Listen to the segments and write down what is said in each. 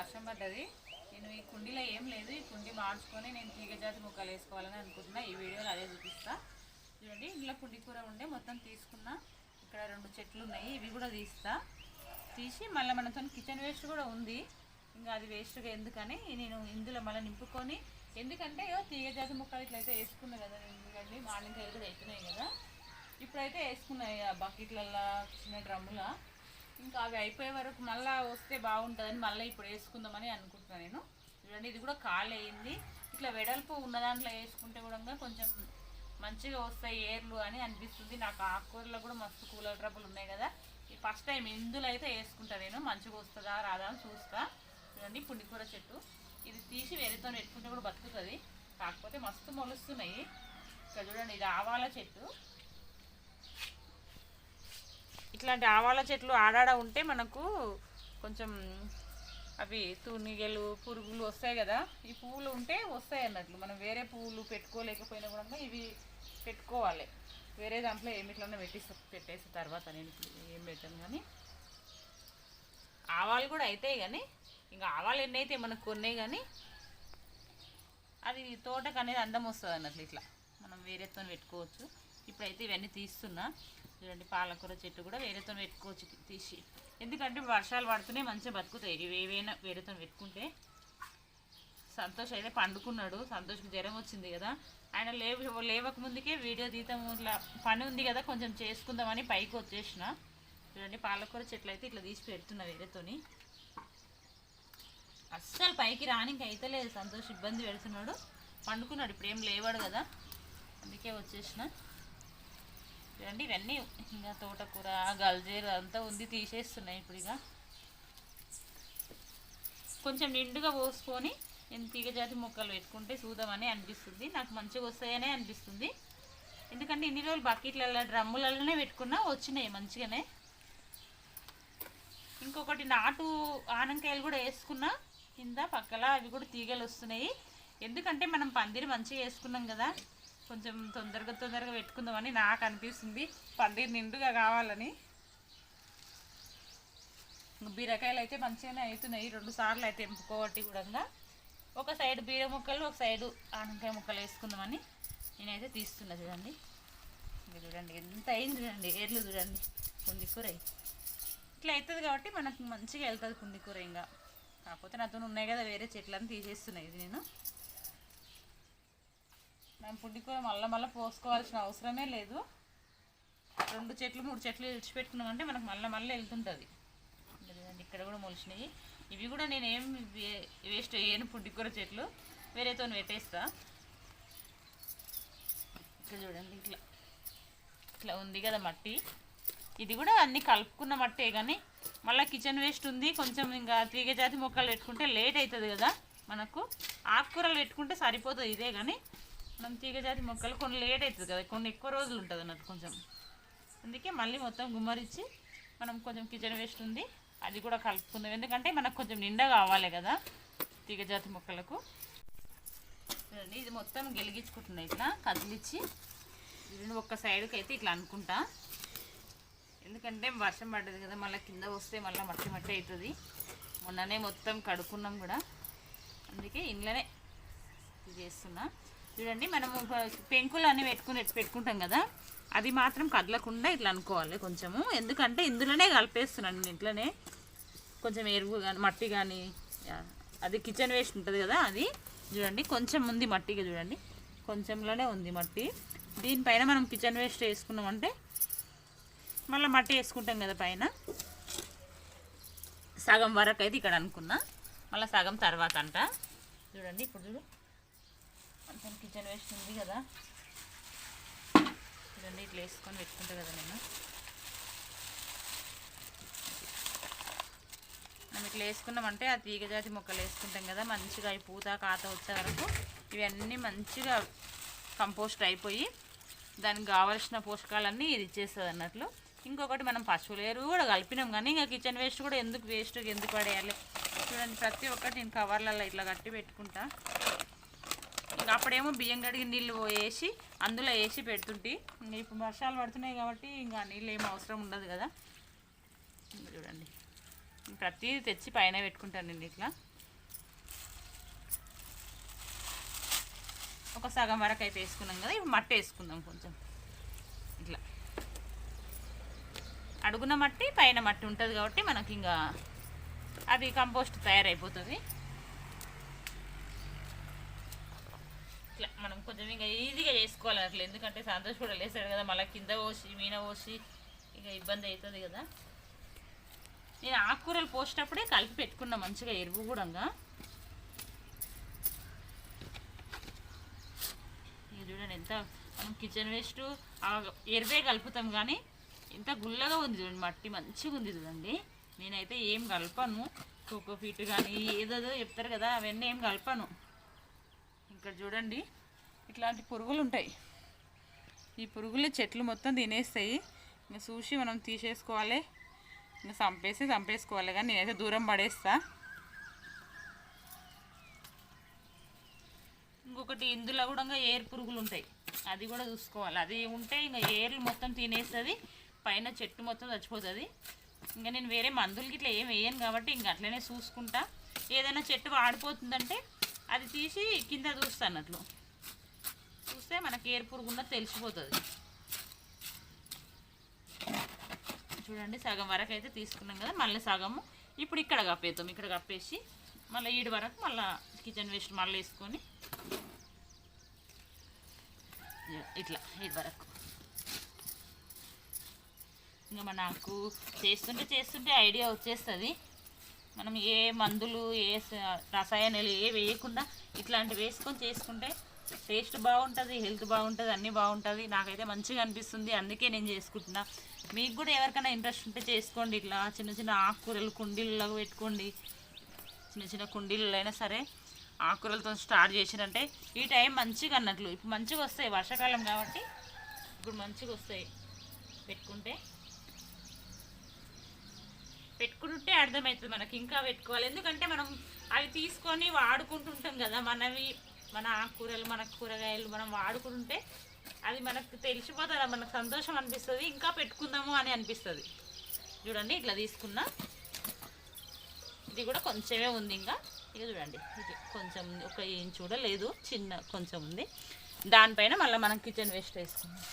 వర్షం పడ్డది. నేను ఈ కుండీలో ఏం లేదు, ఈ కుండీ మార్చుకొని నేను తీగజాతి ముక్కలు వేసుకోవాలని అనుకుంటున్నా. ఈ వీడియోలో అదే చూపిస్తా. చూడండి, ఇంట్లో కుండీ కూర ఉండే మొత్తం తీసుకున్నా. ఇక్కడ 2 చెట్లు ఉన్నాయి, ఇవి కూడా తీసి మళ్ళీ మనతో కిచెన్ వేస్ట్ కూడా ఉంది. ఇంకా అది వేస్ట్గా ఎందుకని నేను ఇందులో మళ్ళీ నింపుకొని, ఎందుకంటే తీగజాతి ముక్కలు ఇట్లయితే వేసుకున్నా కదా. ఎందుకండి మార్నింగ్ అయితే అవుతున్నాయి కదా, ఇప్పుడైతే వేసుకున్నాయి బకెట్లల్లో, చిన్న డ్రమ్ములా. ఇంకా అవి అయిపోయే వరకు మళ్ళీ వస్తే బాగుంటుందని మళ్ళీ ఇప్పుడు వేసుకుందామని అనుకుంటున్నాను నేను. చూడండి, ఇది కూడా ఖాళీ అయింది. ఇట్లా వెడల్పు ఉన్న దాంట్లో వేసుకుంటే కూడా కొంచెం మంచిగా వస్తాయి ఏర్లు అని అనిపిస్తుంది నాకు. ఆకుకూరలో కూడా మస్తు కూలర్ ట్రబుల్ ఉన్నాయి కదా, ఈ ఫస్ట్ టైం ఇందులో అయితే వేసుకుంటా నేను. మంచిగా వస్తుందా రాదా అని చూస్తా. చూడండి, పుండికూర చెట్టు ఇది తీసి వేరేతో పెట్టుకుంటే కూడా బతుకుతుంది, కాకపోతే మస్తు మొలుస్తున్నాయి. ఇక్కడ చూడండి, ఇది ఆవాల చెట్టు. ఇట్లాంటి ఆవాల చెట్లు ఆడాడ ఉంటే మనకు కొంచెం అవి తూనిగలు పురుగులు వస్తాయి కదా, ఈ పువ్వులు ఉంటే వస్తాయి అన్నట్లు. మనం వేరే పువ్వులు పెట్టుకోలేకపోయినా కూడా ఇవి పెట్టుకోవాలి. వేరే దాంట్లో ఏమిట్లన్నా పెట్టేసిన తర్వాత నేను ఏం పెట్టాను. కానీ ఆవాలు కూడా అవుతాయి, కానీ ఇంకా ఆవాలు ఎన్ని అయితే మనకు కొన్నే, కానీ అది తోటకు అనేది అందం వస్తుంది అన్నట్లు. ఇట్లా మనం వేరేతో పెట్టుకోవచ్చు. ఇప్పుడైతే ఇవన్నీ తీస్తున్నా. చూడండి, పాలకూర చెట్టు కూడా వేరేతో పెట్టుకోవచ్చు తీసి, ఎందుకంటే వర్షాలు పడుతూనే మంచిగా బతుకుతాయి. ఇవి ఏవైనా వేరేతో పెట్టుకుంటే. సంతోష్ అయితే పండుకున్నాడు, సంతోష్కి జ్వరం వచ్చింది కదా. ఆయన లేవక ముందుకే వీడియో తీద్దాము, ఇట్లా పని ఉంది కదా కొంచెం చేసుకుందామని పైకి వచ్చేసిన. చూడండి, పాలకూర చెట్లు అయితే ఇట్లా తీసి పెడుతున్నా వేరేతోని. అస్సలు పైకి రానికి అయితే లేదు, సంతోష్ ఇబ్బంది పెడుతున్నాడు. పండుకున్నాడు, ఇప్పుడు ఏం లేవాడు కదా, అందుకే వచ్చేసిన. చూడండి, ఇవన్నీ ఇంకా తోటకూర గల్జేరు అంతా ఉంది, తీసేస్తున్నాయి ఇప్పుడు. ఇక కొంచెం నిండుగా పోసుకొని నేను తీగజాతి మొక్కలు పెట్టుకుంటే చూద్దామని అనిపిస్తుంది నాకు. మంచిగా వస్తాయనే అనిపిస్తుంది, ఎందుకంటే ఇన్ని రోజులు బకెట్లలో డ్రమ్ములలోనే పెట్టుకున్నా వచ్చినాయి మంచిగానే. ఇంకొకటి నాటు ఆనంకాయలు కూడా వేసుకున్నా కింద పక్కల, అవి కూడా తీగలు వస్తున్నాయి. ఎందుకంటే మనం పందిరి మంచిగా వేసుకున్నాం కదా, కొంచెం తొందరగా పెట్టుకుందామని నాకు అనిపిస్తుంది, పందిరి నిండుగా కావాలని. బీరకాయలు అయితే మంచిగానే అవుతున్నాయి, 2 సార్లు అయితే ఎంపుకోబట్టి కూడా. ఒక సైడ్ బీర ముక్కలు, ఒక సైడు ఆనకాయ ముక్కలు వేసుకుందామని నేనైతే తీస్తున్నా. చూడండి, ఇంకా చూడండి ఎంత అయింది చూడండి, ఏర్లు చూడండి. కుండికూర ఇట్లా అవుతుంది కాబట్టి మనకు మంచిగా వెళ్తుంది కుండికూర. ఇంకా కాకపోతే నాతో ఉన్నాయి కదా వేరే చెట్లను తీసేస్తున్నాయి. ఇది నేను పుండికూర మళ్ళీ పోసుకోవాల్సిన అవసరమే లేదు. 2 చెట్లు 3 చెట్లు విడిచిపెట్టుకున్నామంటే మనకు మళ్ళీ వెళ్తుంటుంది. ఇక్కడ కూడా మొలిచినాయి. ఇవి కూడా నేనేం వేస్ట్ వేయను, పుండికూర చెట్లు వేరేతో పెట్టేస్తా. ఇక్కడ చూడండి, ఇట్లా ఉంది కదా మట్టి, ఇది కూడా అన్నీ కలుపుకున్న మట్టే. కానీ మళ్ళీ కిచెన్ వేస్ట్ ఉంది కొంచెం. ఇంకా తీగజాతి మొక్కలు పెట్టుకుంటే లేట్ అవుతుంది కదా మనకు. ఆకుకూరలు పెట్టుకుంటే సరిపోతుంది ఇదే, కానీ మనం తీగజాతి మొక్కలు కొన్ని లేట్ అవుతుంది కదా, కొన్ని ఎక్కువ రోజులు ఉంటుంది అన్నట్టు కొంచెం. అందుకే మళ్ళీ మొత్తం గుమ్మరించి మనం కొంచెం కిచెన్ వేస్ట్ ఉంది అది కూడా కలుపుకుందాం, ఎందుకంటే మనకు కొంచెం నిండా కావాలి కదా తీగజాతి మొక్కలకు. చూడండి, ఇది మొత్తం గెలిగించుకుంటున్నాయి ఇట్లా కదిలిచ్చి. ఒక్క సైడ్కి అయితే ఇట్లా అనుకుంటా, ఎందుకంటే వర్షం పడ్డది కదా, మళ్ళీ కింద వస్తే మళ్ళీ మట్టి అవుతుంది. మొన్ననే మొత్తం కడుక్కున్నాం కూడా, అందుకే ఇంట్లోనే చేస్తున్నా. చూడండి, మనము పెంకులు అన్నీ పెట్టుకుంటాం కదా, అది మాత్రం కదలకుండా ఇట్లా అనుకోవాలి కొంచెము. ఎందుకంటే ఇందులోనే కలిపేస్తున్నాను నేను, ఇంట్లోనే కొంచెం ఎరువు కానీ మట్టి కానీ, అది కిచెన్ వేస్ట్ ఉంటుంది కదా అది. చూడండి, కొంచెం ఉంది మట్టిగా, చూడండి కొంచెంలోనే ఉంది మట్టి. దీనిపైన మనం కిచెన్ వేస్ట్ వేసుకున్నామంటే మళ్ళీ మట్టి వేసుకుంటాం కదా పైన. సగం వరకు అయితే ఇక్కడ అనుకున్నా, మళ్ళీ సగం తర్వాత అంట. చూడండి, ఇప్పుడు చూడు కొంచెం కిచెన్ వేస్ట్ ఉంది కదా, చూడండి ఇట్లా వేసుకొని పెట్టుకుంటా కదా నేను. మనం ఇట్లా వేసుకున్నామంటే ఆ తీగజాతి మొక్కలు వేసుకుంటాం కదా, మంచిగా అవి పూత కాత వచ్చే వరకు ఇవన్నీ మంచిగా కంపోస్ట్ అయిపోయి దానికి కావాల్సిన పోషకాలన్నీ ఇది ఇచ్చేస్తుంది అన్నట్లు. ఇంకొకటి మనం పశువుల ఎరువు కూడా కలిపినాం, కానీ ఇంకా కిచెన్ వేస్ట్ కూడా ఎందుకు పడేయాలి. చూడండి, ప్రతి ఒక్కటి నేను కవర్లలో ఇట్లా కట్టి పెట్టుకుంటా. ఇంకా అప్పుడేమో బియ్యం కడిగి నీళ్ళు వేసి అందులో వేసి పెడుతుంటే, ఇంకా ఇప్పుడు వర్షాలు పడుతున్నాయి కాబట్టి ఇంకా నీళ్ళు ఏం అవసరం ఉండదు కదా. చూడండి, ప్రతిదీ తెచ్చి పైన పెట్టుకుంటాను నేను ఇట్లా. ఒక సగం వరకు అయితే వేసుకున్నాం కదా, ఇప్పుడు మట్టి వేసుకుందాం కొంచెం. ఇట్లా అడుగున మట్టి పైన మట్టి ఉంటుంది కాబట్టి మనకి ఇంకా అది కంపోస్ట్ తయారైపోతుంది. ఇట్లా మనం కొంచెం ఇంకా ఈజీగా చేసుకోవాలి అట్లా, ఎందుకంటే సంతోష్ కూడా లేస్తాడు కదా, మళ్ళీ కింద పోసి మీన పోసి ఇక ఇబ్బంది అవుతుంది కదా. నేను ఆకుకూరలు పోసేటప్పుడే కలిపి పెట్టుకున్నా మంచిగా ఎరువు కూడా. ఇక చూడండి ఎంత మనం కిచెన్ వేస్ట్ ఎరువే కలుపుతాం కానీ ఎంత గుల్లగా ఉంది చూడండి, మట్టి మంచిగా ఉంది చూడండి. నేనైతే ఏం కలపను, కోకోపీట్ కానీ ఏదో చెప్తారు కదా అవన్నీ ఏం కలపను. ఇక్కడ చూడండి ఇట్లాంటి పురుగులు ఉంటాయి, ఈ పురుగులు చెట్లు మొత్తం తినేస్తాయి. ఇంకా చూసి మనం తీసేసుకోవాలి, ఇంకా చంపేసుకోవాలి. కానీ నేనైతే దూరం పడేస్తా. ఇంకొకటి ఇందులో కూడా ఏరు పురుగులు ఉంటాయి, అది కూడా చూసుకోవాలి. అది ఉంటే ఇంకా ఏర్లు మొత్తం తినేస్తుంది, పైన చెట్టు మొత్తం చచ్చిపోతుంది. ఇంకా నేను వేరే మందులకి ఇట్లా ఏం వేయను కాబట్టి ఇంక అట్లనే చూసుకుంటా. ఏదైనా చెట్టు వాడిపోతుందంటే అది తీసి కింద చూస్తాను, అట్లా చూస్తే మనకి ఏరు పురుగు ఉన్నది తెలిసిపోతుంది. చూడండి సగం వరకు అయితే తీసుకున్నాం కదా, మళ్ళీ సగము ఇప్పుడు ఇక్కడ కప్పేద్దాం. ఇక్కడ కప్పేసి మళ్ళీ ఈడు వరకు మళ్ళీ కిచెన్ వేస్ట్ మళ్ళీ వేసుకొని ఇట్లా ఈడు వరకు ఇంకా మనకు చేస్తుంటే ఐడియా వచ్చేస్తుంది. మనం ఏ మందులు ఏ రసాయనాలు ఏ వేయకుండా ఇట్లాంటివి వేసుకొని చేసుకుంటే టేస్ట్ బాగుంటుంది, హెల్త్ బాగుంటుంది, అన్నీ బాగుంటుంది. నాకైతే మంచిగా అనిపిస్తుంది, అందుకే నేను చేసుకుంటున్నా. మీకు కూడా ఎవరికైనా ఇంట్రెస్ట్ ఉంటే చేసుకోండి. ఇట్లా చిన్న చిన్న ఆకుకూరలు కుండీలలో పెట్టుకోండి, చిన్న చిన్న కుండీలలో అయినా సరే ఆకుకూరలతో స్టార్ట్ చేసినంటే ఈ టైం మంచిగా అన్నట్లు. ఇప్పుడు మంచిగా వస్తాయి, వర్షాకాలం కాబట్టి ఇప్పుడు మంచిగా వస్తాయి. పెట్టుకుంటే అర్థమవుతుంది మనకి ఇంకా పెట్టుకోవాలి. ఎందుకంటే మనం అవి తీసుకొని వాడుకుంటుంటాం కదా, మన ఆకుకూరలు మన కూరగాయలు మనం వాడుకుంటుంటే అది మనకు తెలిసిపోతుంది, మనకు సంతోషం అనిపిస్తుంది, ఇంకా పెట్టుకుందాము అని అనిపిస్తుంది. చూడండి ఇట్లా తీసుకున్నా, ఇది కూడా కొంచెమే ఉంది ఇంకా. ఇక చూడండి ఇది కొంచెం ఒక ఇంచు కూడా లేదు, చిన్న కొంచెం ఉంది. దానిపైన మళ్ళీ మనం కిచెన్ వేస్ట్ వేసుకున్నాం.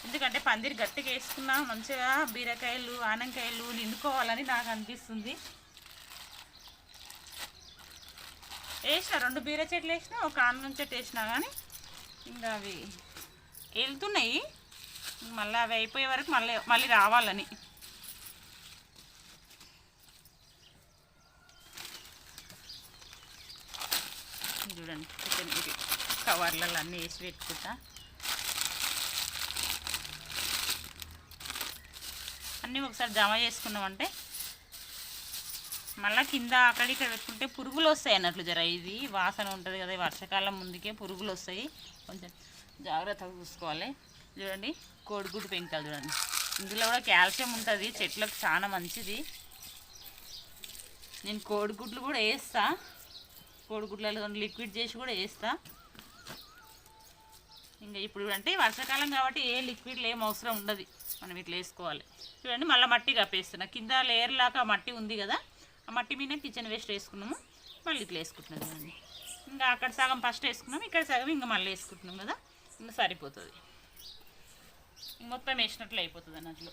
ఎందుకంటే పందిరి గట్టిగా వేసుకున్నా మంచిగా బీరకాయలు ఆనంకాయలు నిండుకోవాలని నాకు అనిపిస్తుంది. వేసిన 2 బీర చెట్లు వేసిన, ఒక ఆనం చెట్టు వేసినా కానీ ఇంకా అవి వెళ్తున్నాయి. మళ్ళీ అవి అయిపోయే వరకు మళ్ళీ రావాలని. చూడండి కిచెన్ కవర్లలో అన్నీ వేసి పెట్టుకుంటా. అన్నీ ఒకసారి జమ చేసుకున్నామంటే మళ్ళీ కింద అక్కడిక్కడ పెట్టుకుంటే పురుగులు వస్తాయి అన్నట్లు. జర ఇది వాసన ఉంటుంది కదా, వర్షాకాలం ముందుకే పురుగులు వస్తాయి, కొంచెం జాగ్రత్తగా చూసుకోవాలి. చూడండి కోడిగుడ్డు పెంకాలు చూడండి, ఇందులో కూడా కాల్షియం ఉంటుంది, చెట్లకు చాలా మంచిది. నేను కోడిగుడ్లు కూడా వేస్తా, కోడిగుడ్లలో లిక్విడ్ చేసి కూడా వేస్తా. ఇంకా ఇప్పుడు అంటే వర్షాకాలం కాబట్టి ఏ లిక్విడ్లు ఏం అవసరం ఉండదు, మనం ఇట్లా వేసుకోవాలి. చూడండి మళ్ళీ మట్టి కప్పేస్తున్నా, కింద లేయర్ లాగా మట్టి ఉంది కదా, ఆ మట్టి మీద కిచెన్ వేస్ట్ వేసుకున్నాము, మళ్ళీ ఇట్లా వేసుకుంటున్నాం. చూడండి ఇంకా అక్కడ సగం ఫస్ట్ వేసుకున్నాము, ఇక్కడ సగం ఇంకా మళ్ళీ వేసుకుంటున్నాం కదా, ఇంకా సరిపోతుంది, మొత్తం వేసినట్లు అయిపోతుంది అన్నట్లు.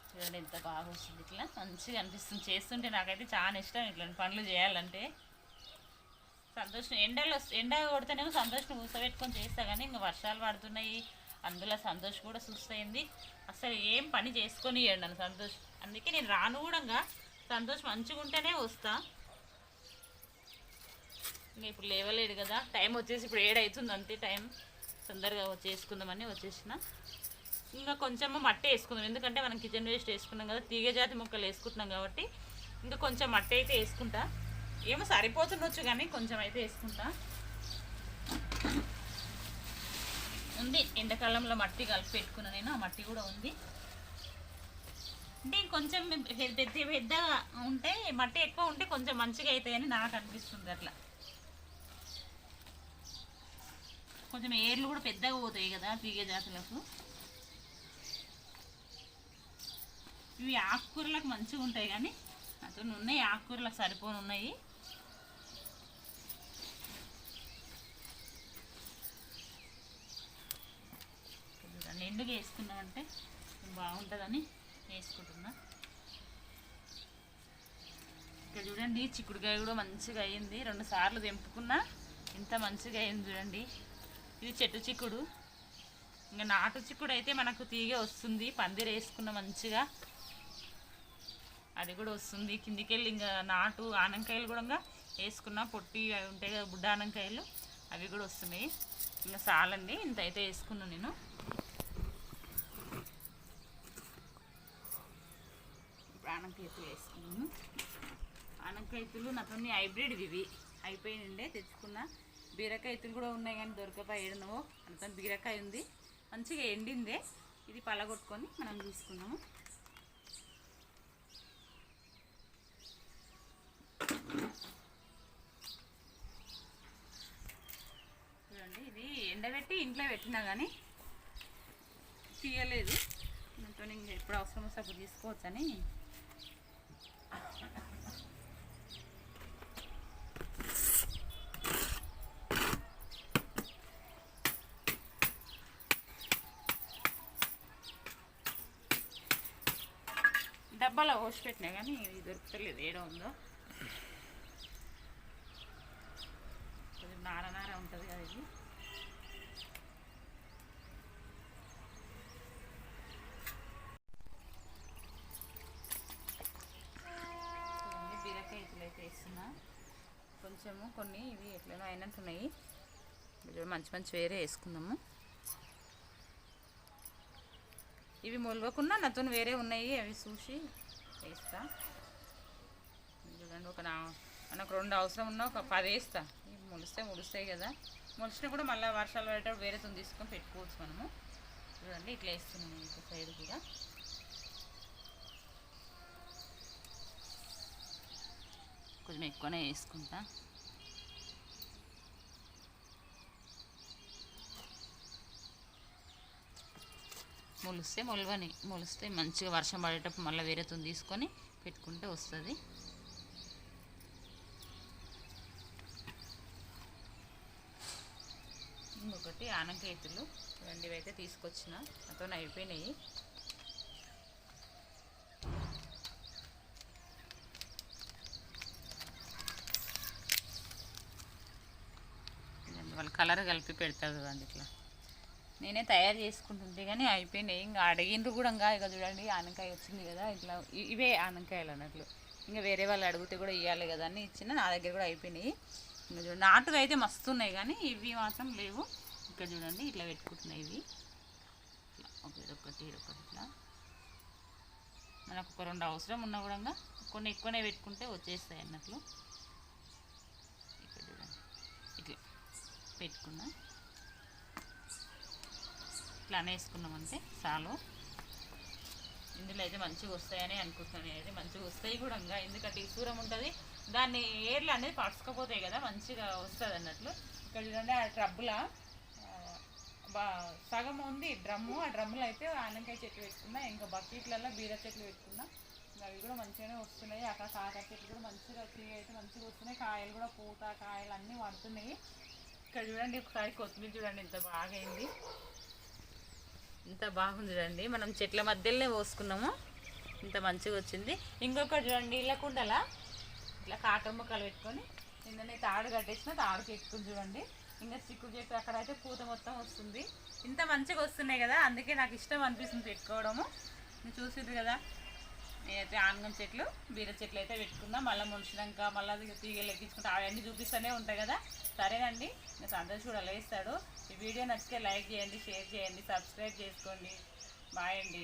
చూడండి ఎంత బాగా వస్తుంది, ఇట్లా మంచిగా అనిపిస్తుంది చేస్తుంటే. నాకైతే చాలా ఇష్టం ఇట్లాంటి పనులు చేయాలంటే. సంతోషం ఎండ కొడితేనేమో సంతోషం కూర్చోబెట్టుకొని చేస్తా, కానీ ఇంకా వర్షాలు పడుతున్నాయి, అందులో సంతోష్ కూడా సుస్తయింది, అసలు ఏం పని చేసుకొని నన్ను సంతోష్. అందుకే నేను రాను కూడా, సంతోష్ మంచిగా ఉంటేనే వస్తా. ఇంకా ఇప్పుడు లేవలేడు కదా, టైం వచ్చేసి ఇప్పుడు 7 అవుతుంది అంతే, టైం తొందరగా చేసుకుందామని వచ్చేసిన. ఇంకా కొంచెం మట్టి వేసుకుందాం, ఎందుకంటే మనం కిచెన్ వేస్ట్ వేసుకున్నాం కదా, తీగజాతి మొక్కలు వేసుకుంటున్నాం కాబట్టి ఇంకా కొంచెం మట్టి అయితే వేసుకుంటా. ఏమో సరిపోతుండొచ్చు కానీ కొంచెం అయితే వేసుకుంటా. ఉంది ఎండాకాలంలో మట్టి కలిపి పెట్టుకున్నా నేను, ఆ మట్టి కూడా ఉంది. అంటే కొంచెం పెద్దగా ఉంటే మట్టి ఎక్కువ ఉంటే కొంచెం మంచిగా అవుతాయని నాకు అనిపిస్తుంది. అట్లా కొంచెం ఏర్లు కూడా పెద్దగా పోతాయి కదా తీగ జాతులకు. ఇవి ఆకుకూరలకు మంచిగా ఉంటాయి కానీ అతను ఉన్నాయి ఆకుకూరలకు సరిపోను ఉన్నాయి. నిండుగా వేసుకున్నామంటే బాగుంటుందని వేసుకుంటున్నా. ఇక్కడ చూడండి చిక్కుడుకాయ కూడా మంచిగా అయింది. 2 సార్లు తెంపుకున్నా ఇంత మంచిగా అయింది చూడండి. ఇది చెట్టు చిక్కుడు. ఇంకా నాటు చిక్కుడు అయితే మనకు తీగ వస్తుంది. పందిరి వేసుకున్న మంచిగా అది కూడా వస్తుంది. కిందికి వెళ్ళి ఇంకా నాటు ఆనంకాయలు కూడా వేసుకున్నా. పొట్టి అవి ఉంటాయి కదా బుడ్డ ఆనంకాయలు, అవి కూడా వస్తున్నాయి. ఇంకా చాలండి, ఇంత అయితే వేసుకున్నాను నేను. ఆనంకాయలు వేసుకున్నాను. ఆనంకాయలు నాతో హైబ్రిడ్ ఇవి అయిపోయినండే తెచ్చుకున్నా. బీరకాయలు కూడా ఉన్నాయి కానీ దొరకపోయాడనో అంత. బీరకాయ ఉంది మంచిగా ఎండిందే. ఇది పలగొట్టుకొని మనం తీసుకున్నాము. చూడండి ఇది ఎండబెట్టి ఇంట్లో పెట్టినా కానీ తీయలేదు. నాతో ఇంకా ఎప్పుడు అవసరం వస్తే అప్పుడు తీసుకోవచ్చని. డబ్బాలో పోసి పెట్టినా కానీ ఇది దొరుకుతలేదు, ఏడో ఉందో. కొంచెం నార నార ఉంటుంది కదా ఇది. బీరకాయలు అయితే వేస్తున్నా కొంచెము. కొన్ని ఇవి ఎట్లనో అయినట్టున్నాయి. మంచి మంచి వేరే వేసుకుందాము. ఇవి మొలవకుండా నాతో వేరే ఉన్నాయి, అవి చూసి వేస్తా. చూడండి మనకు 2 అవసరం ఉన్నా ఒక 10 వేస్తా. ఇవి మొలుస్తాయి కదా. మొలిసినా కూడా మళ్ళీ వర్షాలు పడేటప్పుడు వేరేతో తీసుకొని పెట్టుకోవచ్చు మనము. చూడండి ఇట్లా వేస్తున్నాము. ఇంకో సైడ్ కూడా కొంచెం ఎక్కువనే వేసుకుంటా. మొలిస్తే మంచిగా వర్షం పడేటప్పుడు మళ్ళీ వేరేతో తీసుకొని పెట్టుకుంటే వస్తుంది. ఇంకొకటి ఆనకాయలు 2 అయితే తీసుకొచ్చిన, నాతో అయిపోయినాయి. వాళ్ళు కలర్ కలిపి పెడతారు కదండి ఇట్లా. నేనే తయారు చేసుకుంటుంటే కానీ అయిపోయినాయి. ఇంకా అడిగిండ్రు కూడా. ఇక చూడండి ఆనకాయ వచ్చింది కదా, ఇట్లా ఇవే ఆనకాయలు అన్నట్లు. ఇంకా వేరే వాళ్ళు అడిగితే కూడా ఇవ్వాలి కదా అని ఇచ్చిన. నా దగ్గర కూడా అయిపోయినాయి. ఇంకా చూడండి నాటుగా అయితే మస్తు ఉన్నాయి కానీ ఇవి మాత్రం లేవు. ఇక్కడ చూడండి ఇట్లా పెట్టుకుంటున్నాయి ఇవి. ఒకటి ఇట్లా మనకు ఒక 2 అవసరం ఉన్నా కూడా కొన్ని ఎక్కువనే పెట్టుకుంటే వచ్చేస్తాయి అన్నట్లు. ఇక్కడ చూడండి ఇట్లా పెట్టుకున్నా. ఇట్లా అనేసుకున్నామంటే చాలు. ఇందులో అయితే మంచిగా వస్తాయని అనుకుంటున్నాను. అయితే మంచిగా వస్తాయి కూడా. ఎందుకంటే ఈ సూరం ఉంటుంది, దాన్ని ఏర్లు అనేది పడుచుకపోతాయి కదా, మంచిగా వస్తుంది అన్నట్లు. ఇక్కడ చూడండి ఆ ట్రబ్బులా సగం ఉంది డ్రమ్ము. ఆ డ్రమ్ములో అయితే ఆనకాయ చెట్లు పెట్టుకున్నా. ఇంకా బకెట్లలో బీర చెట్లు పెట్టుకున్నా. అవి కూడా మంచిగానే వస్తున్నాయి. అక్కడ కాకర చెట్లు కూడా మంచిగా అయితే మంచిగా వస్తున్నాయి. కాయలు కూడా పూత కాయలు అన్నీ పడుతున్నాయి. ఇక్కడ చూడండి ఒకసారి కొత్తిమీర చూడండి ఎంత బాగా అయింది, ఇంత బాగుంది చూడండి. మనం చెట్ల మధ్యలోనే పోసుకున్నాము, ఇంత మంచిగా వచ్చింది. ఇంకొకటి చూడండి ఇలా కుండలా ఇట్లా కాకర ముక్కలు పెట్టుకొని నిన్ననే తాడు కట్టేసిన, తాడుకి ఎక్కుతుంది చూడండి. ఇంకా చిక్కుడు చెట్టు అక్కడైతే పూత మొత్తం వస్తుంది. ఇంత మంచిగా వస్తున్నాయి కదా, అందుకే నాకు ఇష్టం అనిపిస్తుంది పెట్టుకోవడము. మీరు చూసిర్రు కదా, నేనైతే ఆనగం చెట్లు బీర చెట్లు అయితే పెట్టుకున్నా. మళ్ళీ మొలిచినాక మళ్ళీ తీగలు ఎక్కించుకుంటా అవన్నీ చూపిస్తూనే ఉంటాయి కదా. సరేనండి, నేను సంతోష్ కూడా లేస్తాడు. ఈ వీడియో నచ్చితే లైక్ చేయండి, షేర్ చేయండి, సబ్స్క్రైబ్ చేసుకోండి. బాయ్ అండి.